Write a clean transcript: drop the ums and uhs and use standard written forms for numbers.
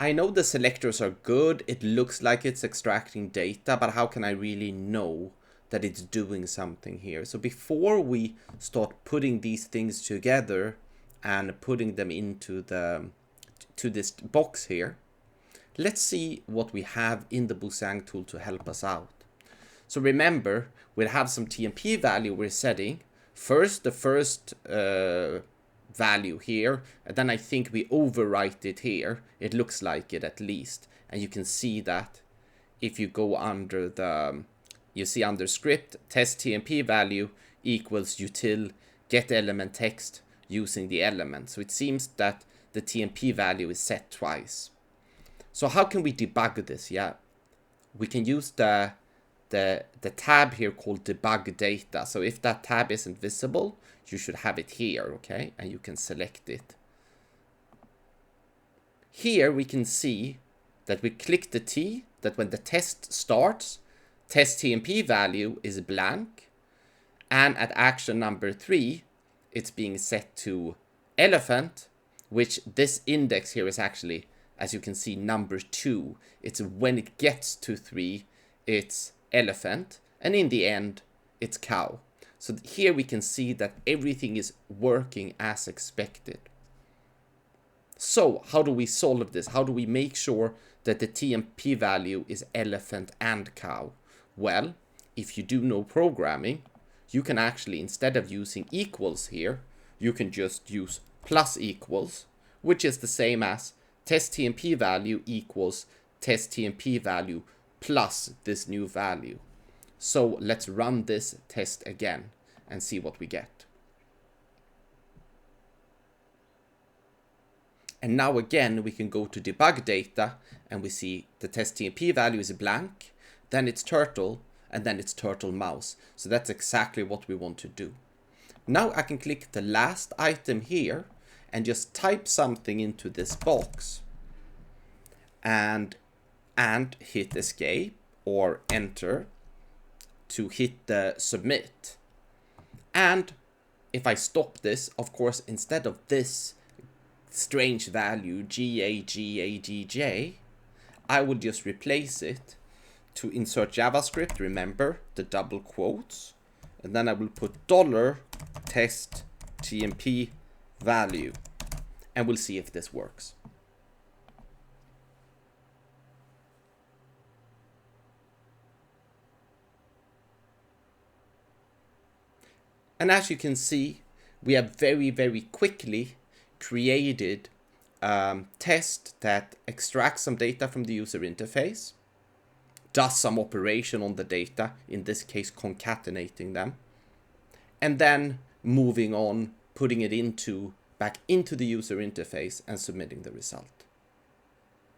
I know the selectors are good. It looks like it's extracting data, but how can I really know that it's doing something here? So before we start putting these things together and putting them into this box here, let's see what we have in the Boozang tool to help us out. So remember, we'll have some TMP value we're setting. First, the first value here, and then I think we overwrite it here. It looks like it at least. And you can see that if you go under the, you see under script, test TMP value equals util get element text using the element. So it seems that the TMP value is set twice. So how can we debug this? Yeah, we can use the tab here called debug data. So if that tab isn't visible, you should have it here, okay? And you can select it. Here we can see that we click the T, that when the test starts, test TMP value is blank. And at action number 3, it's being set to elephant, which this index here is actually, as you can see, number 2. It's when it gets to 3, it's elephant, and in the end, it's cow. So here we can see that everything is working as expected. So how do we solve this? How do we make sure that the TMP value is elephant and cow? Well, if you do know programming, you can actually, instead of using equals here, you can just use plus equals, which is the same as test TMP value equals test TMP value plus this new value. So let's run this test again and see what we get. And now again, we can go to debug data and we see the test TMP value is blank, then it's turtle, and then it's turtle mouse. So that's exactly what we want to do. Now I can click the last item here and just type something into this box and hit escape or enter to hit the submit. And if I stop this, of course, instead of this strange value GAGAGJ, I would just replace it to insert JavaScript, remember the double quotes, and then I will put $test TMP value, and we'll see if this works. And as you can see, we have very, very quickly created a test that extracts some data from the user interface, does some operation on the data, in this case concatenating them, and then moving on, putting it back into the user interface and submitting the result.